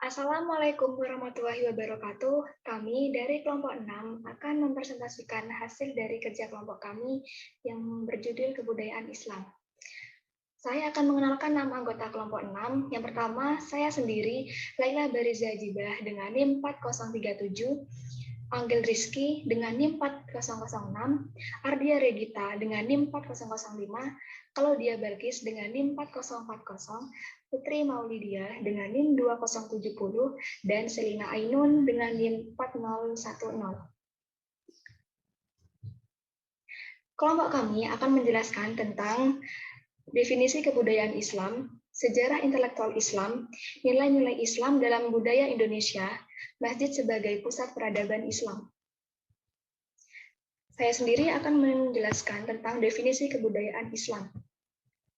Assalamualaikum warahmatullahi wabarakatuh. Kami dari kelompok 6 akan mempresentasikan hasil dari kerja kelompok kami yang berjudul Kebudayaan Islam. Saya akan mengenalkan nama anggota kelompok 6. Yang pertama, saya sendiri, Laila Bariza Jibah dengan NIM 4037, Anggel Rizky dengan NIM 4006, Ardia Regita dengan NIM 4005, Claudia Balkis dengan NIM 4040, Putri Maulidia dengan NIM 2070, dan Selina Ainun dengan NIM 4010. Kelompok kami akan menjelaskan tentang definisi kebudayaan Islam, sejarah intelektual Islam, nilai-nilai Islam dalam budaya Indonesia, masjid sebagai pusat peradaban Islam. Saya sendiri akan menjelaskan tentang definisi kebudayaan Islam.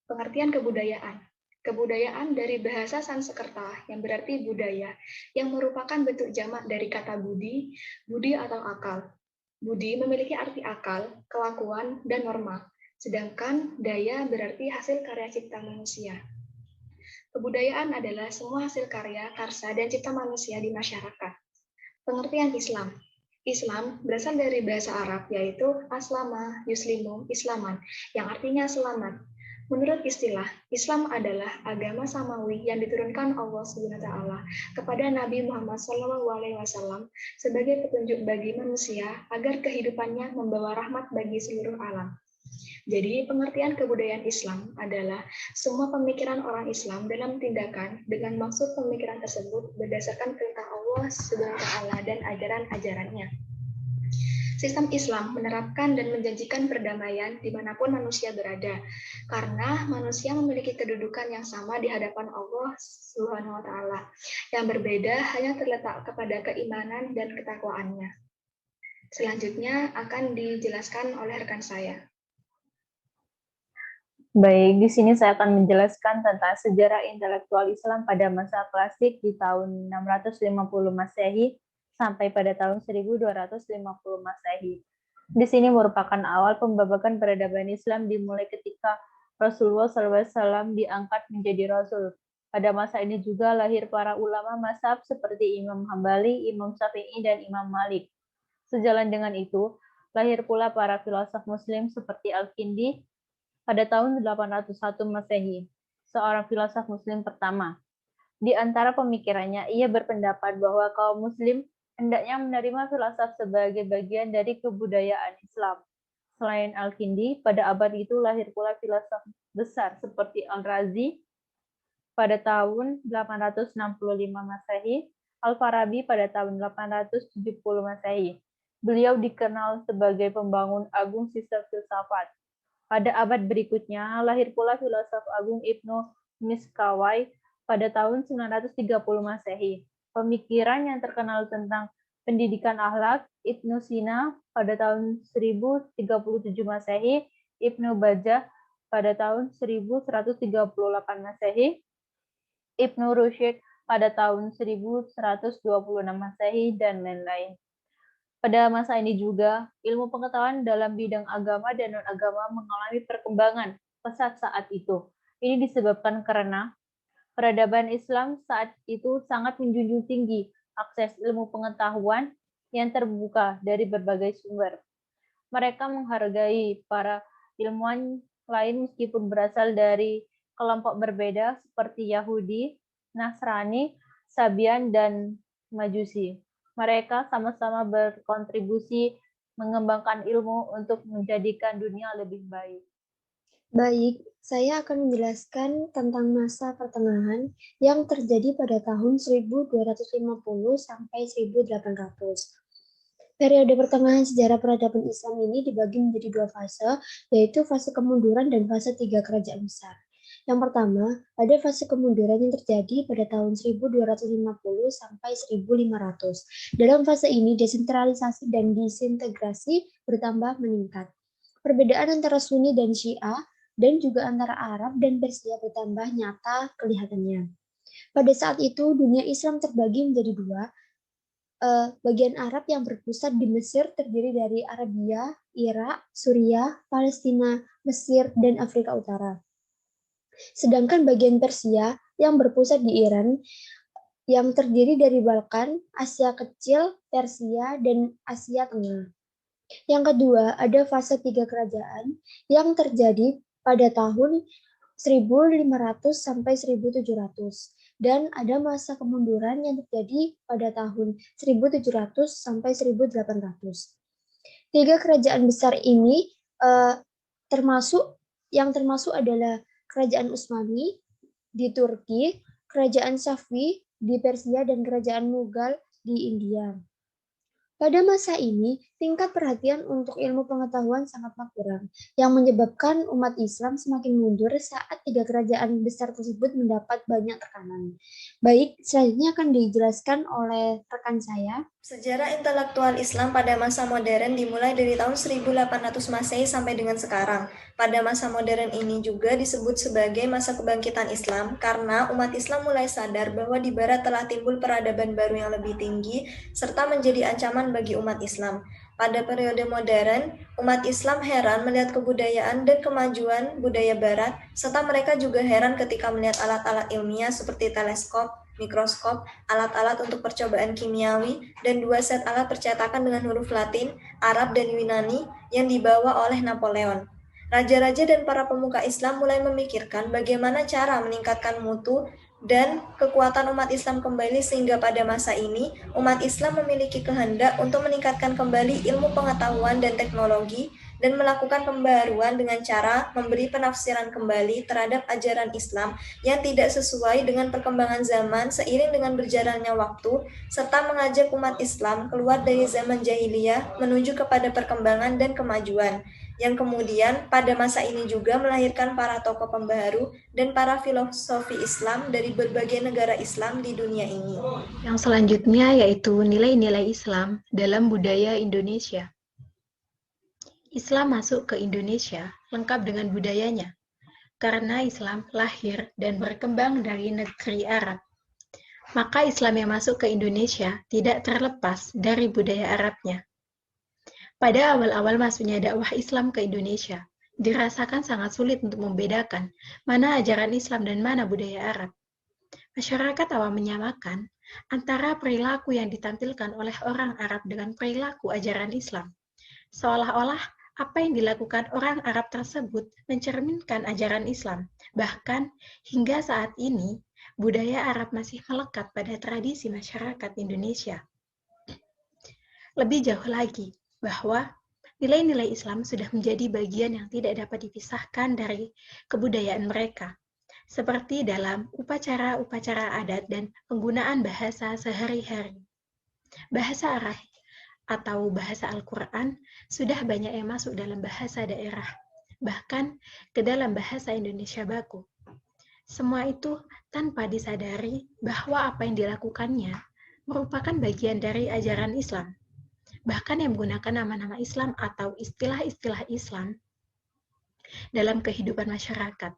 Pengertian kebudayaan. Kebudayaan dari bahasa Sanskerta yang berarti budaya, yang merupakan bentuk jamak dari kata budi, budi atau akal. Budi memiliki arti akal, kelakuan, dan norma, sedangkan daya berarti hasil karya cipta manusia. Kebudayaan adalah semua hasil karya, karsa, dan cipta manusia di masyarakat. Pengertian Islam. Islam berasal dari bahasa Arab, yaitu aslama, yuslimu, islaman, yang artinya selamat. Menurut istilah, Islam adalah agama samawi yang diturunkan Allah SWT kepada Nabi Muhammad SAW sebagai petunjuk bagi manusia agar kehidupannya membawa rahmat bagi seluruh alam. Jadi, pengertian kebudayaan Islam adalah semua pemikiran orang Islam dalam tindakan dengan maksud pemikiran tersebut berdasarkan perintah Allah SWT dan ajaran-ajarannya. Sistem Islam menerapkan dan menjanjikan perdamaian dimanapun manusia berada, karena manusia memiliki kedudukan yang sama di hadapan Allah SWT. Yang berbeda hanya terletak kepada keimanan dan ketakwaannya. Selanjutnya akan dijelaskan oleh rekan saya. Baik, di sini saya akan menjelaskan tentang sejarah intelektual Islam pada masa klasik di tahun 650 Masehi sampai pada tahun 1250 Masehi. Di sini merupakan awal pembabakan peradaban Islam dimulai ketika Rasulullah SAW diangkat menjadi Rasul. Pada masa ini juga lahir para ulama mazhab seperti Imam Hambali, Imam Syafi'i, dan Imam Malik. Sejalan dengan itu, lahir pula para filosof Muslim seperti Al-Kindi, pada tahun 801 Masehi, seorang filosof Muslim pertama. Di antara pemikirannya, ia berpendapat bahwa kaum Muslim hendaknya menerima filsafat sebagai bagian dari kebudayaan Islam. Selain Al-Kindi, pada abad itu lahir pula filsuf besar seperti Al-Razi pada tahun 865 Masehi, Al-Farabi pada tahun 870 Masehi. Beliau dikenal sebagai pembangun agung sistem filsafat. Pada abad berikutnya, lahir pula filosof agung Ibnu Miskawai pada tahun 930 Masehi. Pemikiran yang terkenal tentang pendidikan akhlak, Ibnu Sina pada tahun 1037 Masehi, Ibnu Bajjah pada tahun 1138 Masehi, Ibnu Rusyd pada tahun 1126 Masehi, dan lain-lain. Pada masa ini juga, ilmu pengetahuan dalam bidang agama dan non-agama mengalami perkembangan pesat saat itu. Ini disebabkan karena peradaban Islam saat itu sangat menjunjung tinggi akses ilmu pengetahuan yang terbuka dari berbagai sumber. Mereka menghargai para ilmuwan lain meskipun berasal dari kelompok berbeda seperti Yahudi, Nasrani, Sabian, dan Majusi. Mereka sama-sama berkontribusi mengembangkan ilmu untuk menjadikan dunia lebih baik. Baik, saya akan menjelaskan tentang masa pertengahan yang terjadi pada tahun 1250 sampai 1800. Periode pertengahan sejarah peradaban Islam ini dibagi menjadi dua fase, yaitu fase kemunduran dan fase 3 kerajaan besar. Yang pertama, ada fase kemunduran yang terjadi pada tahun 1250 sampai 1500. Dalam fase ini, desentralisasi dan disintegrasi bertambah meningkat. Perbedaan antara Sunni dan Syiah dan juga antara Arab dan Persia bertambah nyata kelihatannya. Pada saat itu, dunia Islam terbagi menjadi dua. Bagian Arab yang berpusat di Mesir terdiri dari Arabia, Irak, Suriah, Palestina, Mesir, dan Afrika Utara. Sedangkan bagian Persia yang berpusat di Iran yang terdiri dari Balkan, Asia Kecil, Persia, dan Asia Tengah. Yang kedua, ada fase 3 kerajaan yang terjadi pada tahun 1500 sampai 1700 dan ada masa kemunduran yang terjadi pada tahun 1700 sampai 1800. Tiga kerajaan besar ini termasuk adalah Kerajaan Utsmani di Turki, Kerajaan Safavid di Persia, dan Kerajaan Mughal di India. Pada masa ini, tingkat perhatian untuk ilmu pengetahuan sangatlah kurang, yang menyebabkan umat Islam semakin mundur saat tiga kerajaan besar tersebut mendapat banyak tekanan. Baik, selanjutnya akan dijelaskan oleh rekan saya. Sejarah intelektual Islam pada masa modern dimulai dari tahun 1800 Masehi sampai dengan sekarang. Pada masa modern ini juga disebut sebagai masa kebangkitan Islam karena umat Islam mulai sadar bahwa di barat telah timbul peradaban baru yang lebih tinggi serta menjadi ancaman bagi umat Islam. Pada periode modern, umat Islam heran melihat kebudayaan dan kemajuan budaya barat, serta mereka juga heran ketika melihat alat-alat ilmiah seperti teleskop, mikroskop, alat-alat untuk percobaan kimiawi, dan 2 set alat percetakan dengan huruf Latin, Arab, dan Yunani yang dibawa oleh Napoleon. Raja-raja dan para pemuka Islam mulai memikirkan bagaimana cara meningkatkan mutu dan kekuatan umat Islam kembali sehingga pada masa ini umat Islam memiliki kehendak untuk meningkatkan kembali ilmu pengetahuan dan teknologi dan melakukan pembaruan dengan cara memberi penafsiran kembali terhadap ajaran Islam yang tidak sesuai dengan perkembangan zaman seiring dengan berjalannya waktu serta mengajak umat Islam keluar dari zaman jahiliyah menuju kepada perkembangan dan kemajuan yang kemudian pada masa ini juga melahirkan para tokoh pembaharu dan para filosofi Islam dari berbagai negara Islam di dunia ini. Yang selanjutnya yaitu nilai-nilai Islam dalam budaya Indonesia. Islam masuk ke Indonesia lengkap dengan budayanya, karena Islam lahir dan berkembang dari negeri Arab. Maka Islam yang masuk ke Indonesia tidak terlepas dari budaya Arabnya. Pada awal-awal masuknya dakwah Islam ke Indonesia, dirasakan sangat sulit untuk membedakan mana ajaran Islam dan mana budaya Arab. Masyarakat awam menyamakan antara perilaku yang ditampilkan oleh orang Arab dengan perilaku ajaran Islam. Seolah-olah apa yang dilakukan orang Arab tersebut mencerminkan ajaran Islam. Bahkan hingga saat ini, budaya Arab masih melekat pada tradisi masyarakat Indonesia. Lebih jauh lagi, bahwa nilai-nilai Islam sudah menjadi bagian yang tidak dapat dipisahkan dari kebudayaan mereka, seperti dalam upacara-upacara adat dan penggunaan bahasa sehari-hari. Bahasa Arab atau bahasa Al-Quran sudah banyak yang masuk dalam bahasa daerah, bahkan ke dalam bahasa Indonesia baku. Semua itu tanpa disadari bahwa apa yang dilakukannya merupakan bagian dari ajaran Islam. Bahkan yang menggunakan nama-nama Islam atau istilah-istilah Islam dalam kehidupan masyarakat.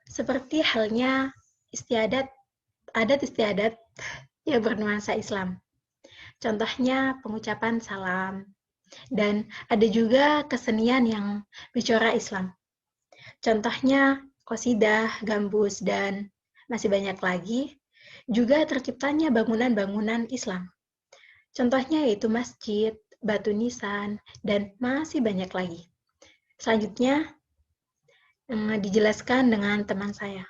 Seperti halnya adat istiadat yang bernuansa Islam. Contohnya pengucapan salam, dan ada juga kesenian yang bercorak Islam. Contohnya qasidah, gambus, dan masih banyak lagi. Juga terciptanya bangunan-bangunan Islam. Contohnya yaitu masjid, batu nisan, dan masih banyak lagi. Selanjutnya, dijelaskan dengan teman saya.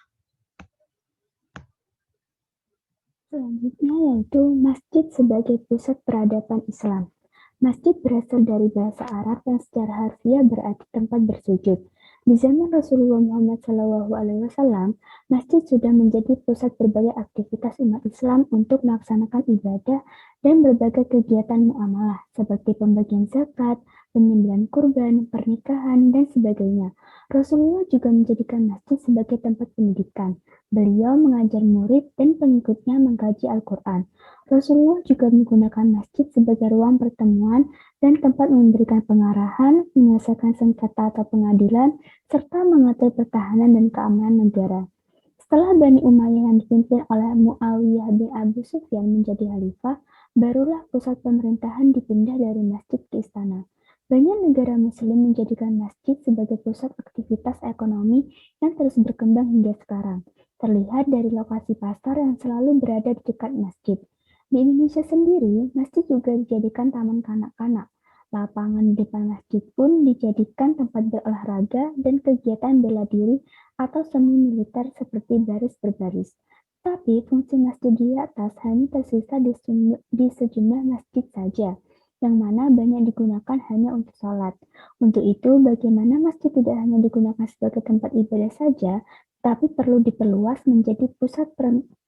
Selanjutnya yaitu masjid sebagai pusat peradaban Islam. Masjid berasal dari bahasa Arab yang secara harfiah berarti tempat bersujud. Di zaman Rasulullah Muhammad SAW, masjid sudah menjadi pusat berbagai aktivitas umat Islam untuk melaksanakan ibadah dan berbagai kegiatan muamalah seperti pembagian zakat, penyembelihan kurban, pernikahan, dan sebagainya. Rasulullah juga menjadikan masjid sebagai tempat pendidikan. Beliau mengajar murid dan pengikutnya mengkaji Al-Quran. Rasulullah juga menggunakan masjid sebagai ruang pertemuan dan tempat memberikan pengarahan, menyelesaikan sengketa atau pengadilan, serta mengatur pertahanan dan keamanan negara. Setelah Bani Umayyah yang dipimpin oleh Muawiyah bin Abu Sufyan menjadi khalifah, barulah pusat pemerintahan dipindah dari masjid ke istana. Banyak negara muslim menjadikan masjid sebagai pusat aktivitas ekonomi yang terus berkembang hingga sekarang. Terlihat dari lokasi pasar yang selalu berada di dekat masjid. Di Indonesia sendiri, masjid juga dijadikan taman kanak-kanak. Lapangan di depan masjid pun dijadikan tempat berolahraga dan kegiatan bela diri atau semi militer seperti baris berbaris. Tapi fungsi masjid di atas hanya tersisa di sejumlah masjid saja, yang mana banyak digunakan hanya untuk sholat. Untuk itu, bagaimana masjid tidak hanya digunakan sebagai tempat ibadah saja, tapi perlu diperluas menjadi pusat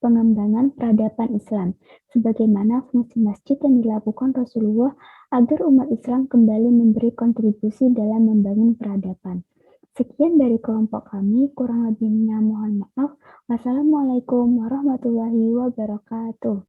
pengembangan peradaban Islam, sebagaimana fungsi masjid yang dilakukan Rasulullah agar umat Islam kembali memberi kontribusi dalam membangun peradaban. Sekian dari kelompok kami, kurang lebihnya mohon maaf. Wassalamualaikum warahmatullahi wabarakatuh.